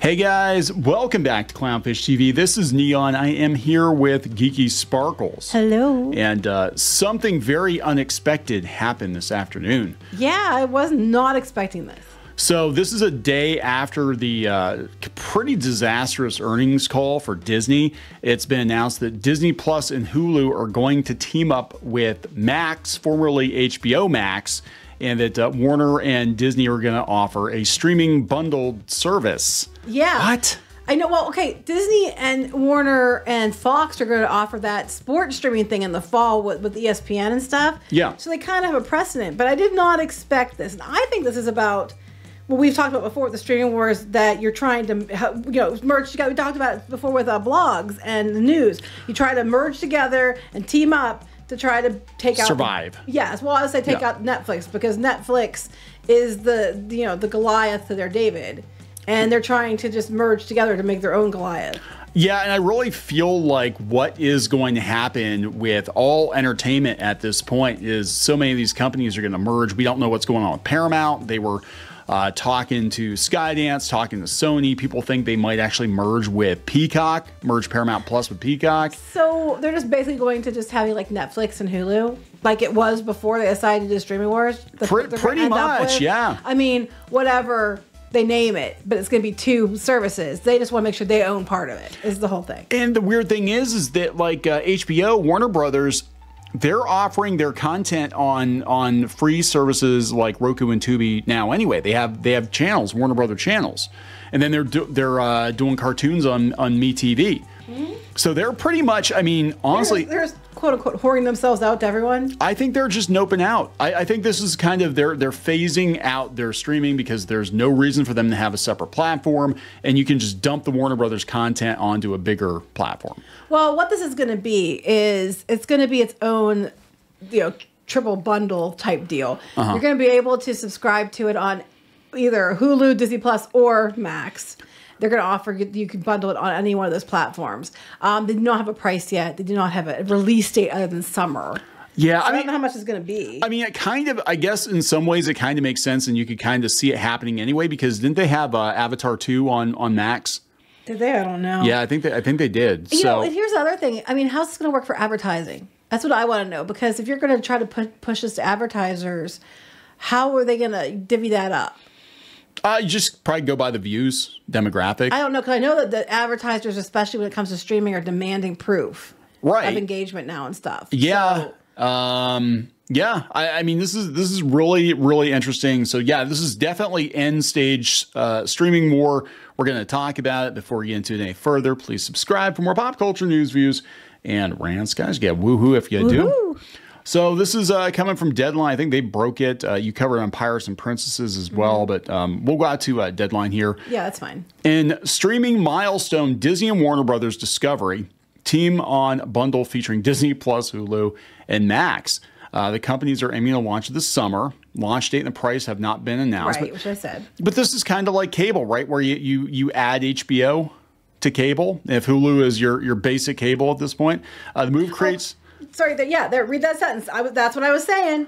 Hey guys, welcome back to Clownfish TV. This is Kneon. I am here with Geeky Sparkles. Hello. And something very unexpected happened this afternoon. Yeah, I was not expecting this. So this is a day after the pretty disastrous earnings call for Disney. It's been announced that Disney Plus and Hulu are going to team up with Max, formerly HBO Max, and that Warner and Disney are going to offer a streaming bundled service. Yeah. What? I know. Well, okay, Disney and Warner and Fox are going to offer that sports streaming thing in the fall with ESPN and stuff. Yeah. So they kind of have a precedent, but I did not expect this. And I think this is about what we've talked about before with the streaming wars, that you're trying to, merge together. We talked about it before with blogs and the news. You try to merge together and team up to try to take out survive. Yes, well, I would say take out Netflix, because Netflix is the Goliath to their David, and they're trying to just merge together to make their own Goliath. Yeah, and I really feel like what is going to happen with all entertainment at this point is so many of these companies are going to merge. We don't know what's going on with Paramount. They were talking to Skydance, talking to Sony. People think they might actually merge with Peacock, merge Paramount Plus with Peacock. So they're just basically going to just having like Netflix and Hulu, like it was before they decided to do streaming wars. Pretty much, yeah. I mean, whatever they name it, but it's going to be two services. They just want to make sure they own part of it, is the whole thing. And the weird thing is that like HBO, Warner Brothers, they're offering their content on free services like Roku and Tubi now. Anyway, they have channels, Warner Brother channels, and then they're doing cartoons on MeTV. Mm-hmm. So they're pretty much. I mean, honestly, they're quote unquote whoring themselves out to everyone. I think they're just noping out. I think this is kind of they're phasing out their streaming because there's no reason for them to have a separate platform, and you can just dump the Warner Brothers content onto a bigger platform. Well, what this is going to be is it's going to be its own, triple bundle type deal. You're going to be able to subscribe to it on either Hulu, Disney Plus, or Max. They're going to offer you can bundle it on any one of those platforms. They do not have a price yet. They do not have a release date other than summer. Yeah, so I don't know how much it's going to be. I mean, I guess in some ways it kind of makes sense, and you could kind of see it happening anyway, because didn't they have Avatar 2 on Max? Did they? I don't know. Yeah, I think they did. And here's the other thing. I mean, how's this going to work for advertising? That's what I want to know, because if you're going to try to push this to advertisers, how are they going to divvy that up? You just probably go by the views demographic. I don't know, because I know that the advertisers, especially when it comes to streaming, are demanding proof of engagement now and stuff. Yeah. So. Yeah. I mean, this is really, really interesting. So yeah, this is definitely end stage streaming war. We're going to talk about it. Before we get into it any further, please subscribe for more pop culture news, views, and rants, guys. Get woohoo if you do. So this is coming from Deadline. I think they broke it. You covered on Pirates and Princesses as well, but we'll go out to Deadline here. Yeah, that's fine. In streaming milestone, Disney and Warner Brothers Discovery team on bundle featuring Disney Plus, Hulu, and Max. The companies are aiming to launch this summer. Launch date and the price have not been announced. Right, which I said. But this is kind of like cable, right? Where you add HBO to cable. If Hulu is your basic cable at this point, the move creates. Sorry, read that sentence. That's what I was saying.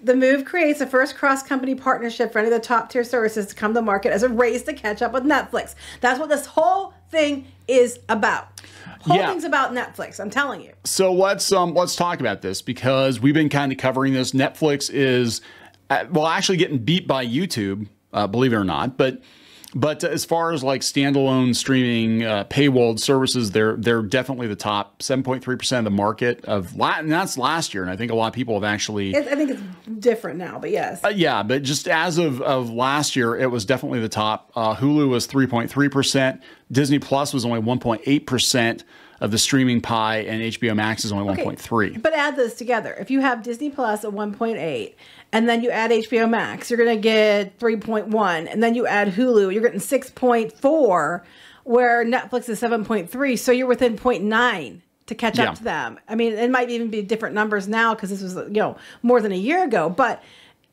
The move creates the first cross-company partnership for any of the top-tier services to come to market as a race to catch up with Netflix. That's what this whole thing is about. Whole thing's about Netflix, I'm telling you. So let's talk about this, because we've been kind of covering this. Netflix is, actually getting beat by YouTube, believe it or not, But as far as like standalone streaming paywalled services, they're definitely the top. 7.3% of the market and that's last year. And I think a lot of people have actually. I think it's different now, but yes. Yeah, but just as of last year, it was definitely the top. Hulu was 3.3%. Disney Plus was only 1.8% of the streaming pie, and HBO Max is only 1.3. But add this together. If you have Disney Plus at 1.8, and then you add HBO Max, you're going to get 3.1, and then you add Hulu, you're getting 6.4, where Netflix is 7.3, so you're within 0.9 to catch up to them. I mean, it might even be different numbers now, because this was more than a year ago, but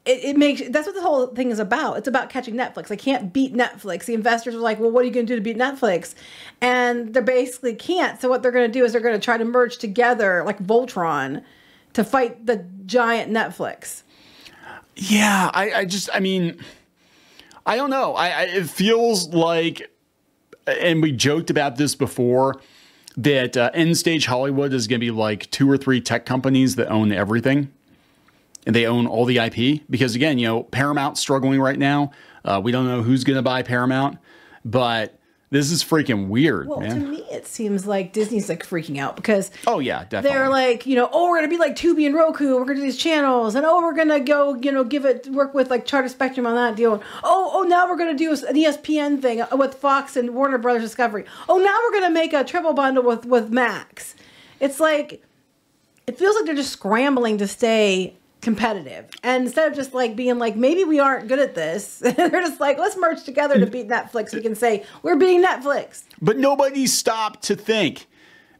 it makes, that's what the whole thing is about. It's about catching Netflix. They can't beat Netflix. The investors are like, well, what are you going to do to beat Netflix? And they basically can't. So what they're going to do is they're going to try to merge together like Voltron to fight the giant Netflix. Yeah, I mean, I don't know. It feels like and we joked about this before, that end stage Hollywood is going to be like 2 or 3 tech companies that own everything. And they own all the IP because, again, you know, Paramount's struggling right now. We don't know who's going to buy Paramount, but this is freaking weird, well, man. To me, it seems like Disney's like freaking out because oh yeah, definitely. They're like, you know, oh, we're gonna be like Tubi and Roku. We're gonna do these channels, and oh, we're gonna go, you know, work with like Charter Spectrum on that deal. Oh, now we're gonna do an ESPN thing with Fox and Warner Brothers Discovery. Oh, now we're gonna make a triple bundle with Max. It's like, it feels like they're just scrambling to stay competitive, and instead of just like being like, maybe we aren't good at this, they're just like, let's merge together to beat Netflix. We can say we're beating Netflix, but nobody stopped to think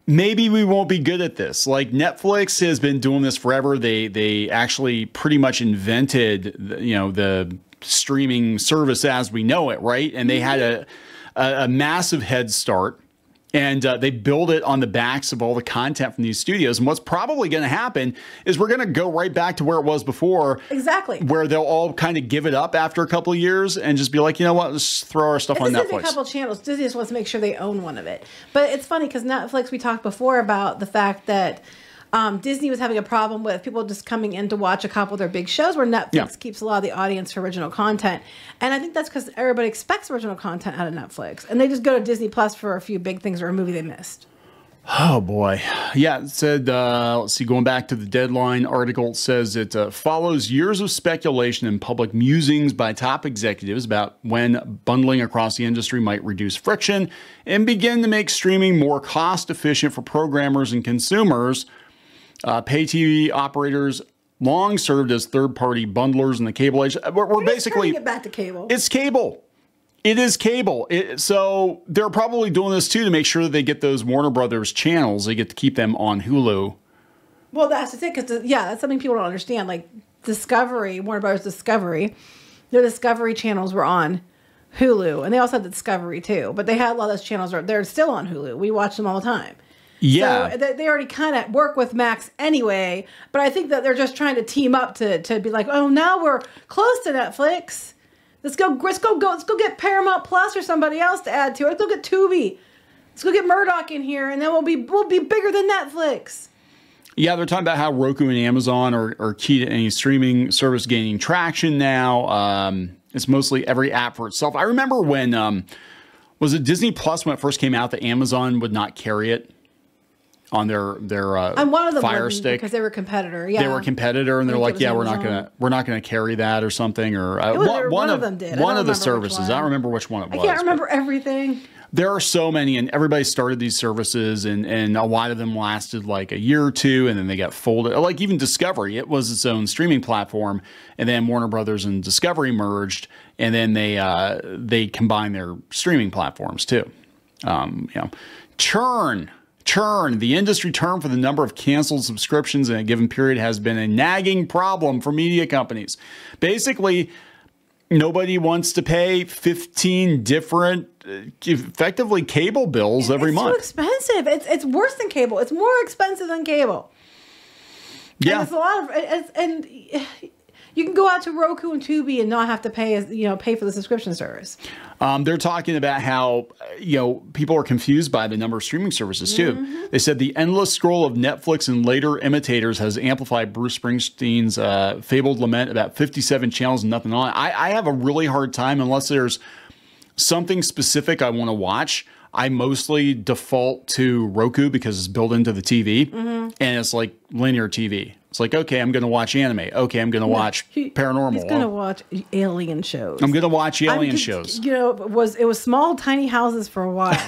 maybe we won't be good at this. Like, Netflix has been doing this forever. They actually pretty much invented the streaming service as we know it, right? And they had a massive head start. And they build it on the backs of all the content from these studios. And what's probably going to happen is we're going to go right back to where it was before. Exactly. Where they'll all kind of give it up after a couple of years and just be like, you know what, let's throw our stuff on Netflix. A couple of channels. Disney just wants to make sure they own one of it. But it's funny because Netflix, we talked before about the fact that Disney was having a problem with people just coming in to watch a couple of their big shows, where Netflix keeps a lot of the audience for original content. And I think that's because everybody expects original content out of Netflix. And they just go to Disney Plus for a few big things or a movie they missed. Oh, boy. Yeah, it said, let's see, going back to the Deadline article, it says it follows years of speculation and public musings by top executives about when bundling across the industry might reduce friction and begin to make streaming more cost efficient for programmers and consumers. Pay TV operators long served as third-party bundlers in the cable age. We're basically get back to cable. It's cable. It is cable. So they're probably doing this too to make sure that they get those Warner Brothers channels. They get to keep them on Hulu. Well, that's the thing, because that's something people don't understand. Like Discovery, Warner Brothers Discovery, their Discovery channels were on Hulu, and they also had Discovery too. But they had a lot of those channels. They're still on Hulu. We watch them all the time. Yeah. So they already kind of work with Max anyway, but I think that they're just trying to team up to be like, oh, now we're close to Netflix. Let's go get Paramount Plus or somebody else to add to it. Let's go get Tubi. Let's go get Murdoch in here, and then we'll be bigger than Netflix. Yeah, they're talking about how Roku and Amazon are key to any streaming service gaining traction now. It's mostly every app for itself. I remember when was it Disney Plus when it first came out that Amazon would not carry it on their and one of them Fire Stick because they were a competitor. Yeah, they were a competitor, and they're like, yeah, we're not gonna carry that or something. Or one of them did. One of the services. I don't remember which one it was. I can't remember everything. There are so many, and everybody started these services, and a lot of them lasted like a year or two, and then they got folded. Like even Discovery, it was its own streaming platform, and then Warner Brothers and Discovery merged, and then they combined their streaming platforms too. Churn, the industry term for the number of canceled subscriptions in a given period, has been a nagging problem for media companies. Basically, nobody wants to pay 15 different, effectively cable bills every month. It's too expensive. It's worse than cable. It's more expensive than cable. Yeah, and it's a lot of and you can go out to Roku and Tubi and not have to pay for the subscription service. They're talking about how people are confused by the number of streaming services too. Mm-hmm. They said the endless scroll of Netflix and later imitators has amplified Bruce Springsteen's fabled lament about 57 channels and nothing on it. I have a really hard time unless there's something specific I want to watch. I mostly default to Roku because it's built into the TV, and it's like linear TV. It's like, okay, I'm going to watch anime. Okay, I'm going to watch paranormal. He's going to watch alien shows. I'm going to watch alien shows. It was small, tiny houses for a while,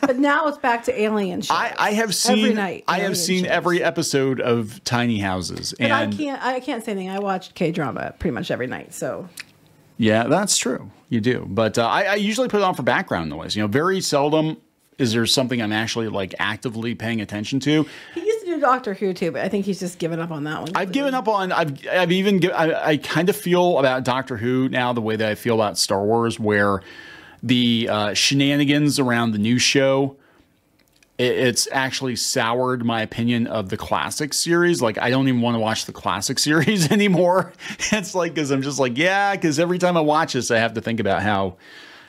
but now it's back to alien shows. I have seen every night. I have seen every episode of Tiny Houses, and I can't say anything. I watch K-drama pretty much every night. So yeah, that's true. You do, but I usually put it on for background noise. Very seldom is there something I'm actually like actively paying attention to. He used to do Doctor Who too, but I think he's just given up on that one. I've given up on. I kind of feel about Doctor Who now the way that I feel about Star Wars, where the shenanigans around the new show, it's actually soured my opinion of the classic series. Like, I don't even want to watch the classic series anymore. It's like, because I'm just like, yeah, because every time I watch this, I have to think about how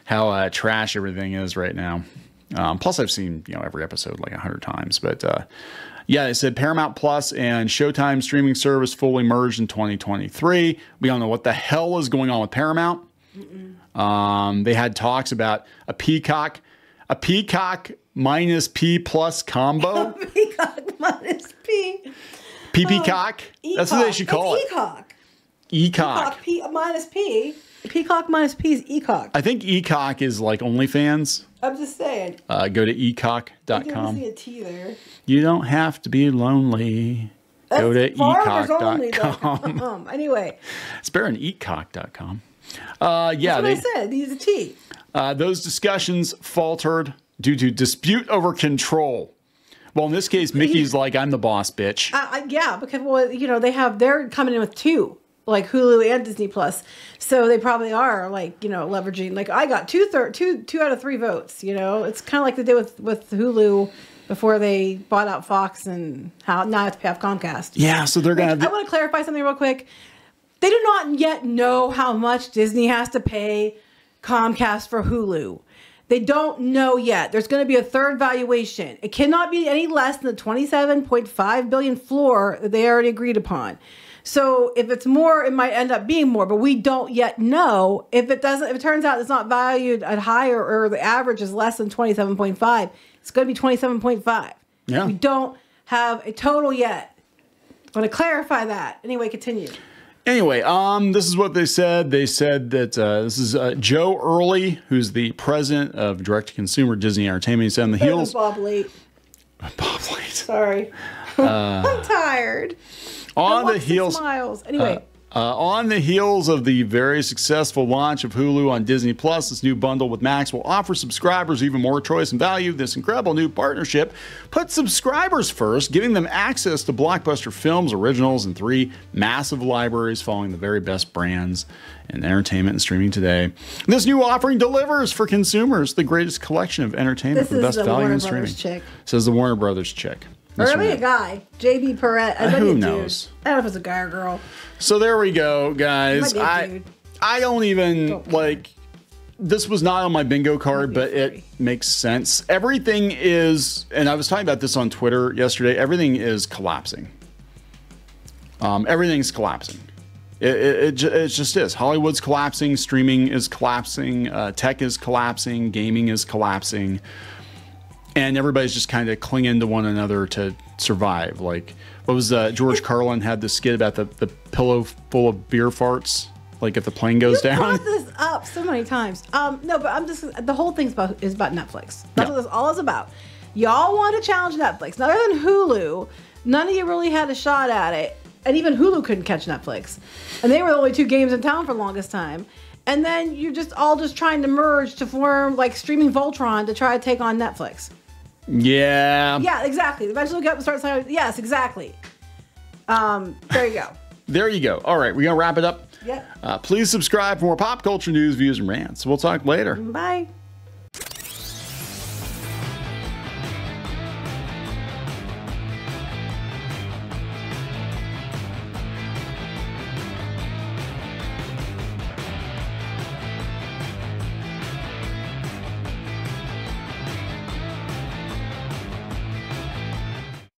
how trash everything is right now. Plus, I've seen every episode like 100 times. But yeah, they said Paramount Plus and Showtime streaming service fully merged in 2023. We don't know what the hell is going on with Paramount. They had talks about a Peacock minus P plus combo. Peacock minus P. Peacock. That's what they should call it. Ecock. Ecock. P minus P. Peacock minus P is ecock. I think ecock is like OnlyFans. I'm just saying. Go to ecock.com. I see a T there. You don't have to be lonely. That's Go to ecock.com. Anyway. It's better than ecock.com. Yeah, that's what I said. Use a T. Those discussions faltered due to dispute over control. Well, in this case, Mickey's like, I'm the boss, bitch. Yeah, because they're coming in with two, like Hulu and Disney Plus, so they probably are like leveraging. Like I got two out of 3 votes. It's kind of like they did with Hulu before they bought out Fox and how now I have to pay off Comcast. Yeah, so they're gonna. I want to clarify something real quick. They do not yet know how much Disney has to pay Comcast for Hulu. They don't know yet. There's going to be a third valuation. It cannot be any less than the $27.5 billion floor that they already agreed upon. So if it's more, it might end up being more, but we don't yet know. If it turns out it's not valued at higher or the average is less than 27.5, it's going to be 27.5. Yeah. We don't have a total yet. I want to clarify that. Anyway, continue. Anyway, this is what they said. They said that this is Joe Early, who's the president of direct-to-consumer Disney Entertainment. He said on the heels... Bob Late. Bob Late. Sorry. I'm tired. On the heels... Smiles. Anyway. On the heels of the very successful launch of Hulu on Disney Plus, this new bundle with Max will offer subscribers even more choice and value. This incredible new partnership puts subscribers first, giving them access to blockbuster films, originals, and 3 massive libraries following the very best brands in entertainment and streaming today. This new offering delivers for consumers the greatest collection of entertainment for the best value in streaming. Chick. Says the Warner Brothers chick. Or maybe a guy. J.B. Perrette. Who knows? I don't know if it's a guy or girl. So there we go, guys. I don't even like. This was not on my bingo card, but it makes sense. Everything is, and I was talking about this on Twitter yesterday. Everything is collapsing. Everything's collapsing. It just is. Hollywood's collapsing. Streaming is collapsing. Tech is collapsing. Gaming is collapsing. And everybody's just kind of clinging to one another to survive. Like, what was George Carlin had this skit about the pillow full of beer farts? Like if the plane goes down. You brought this up so many times. No, but I'm just the whole thing is about Netflix. That's what this all is about. Y'all want to challenge Netflix. Other than Hulu, none of you really had a shot at it, and even Hulu couldn't catch Netflix. And they were the only 2 games in town for the longest time. And then you're just trying to merge to form like streaming Voltron to try to take on Netflix. Yeah. Yeah, exactly. Eventually get start saying yes, exactly. There you go. There you go. All right, we're gonna wrap it up. Yep. Please subscribe for more pop culture news, views, and rants. We'll talk later. Bye.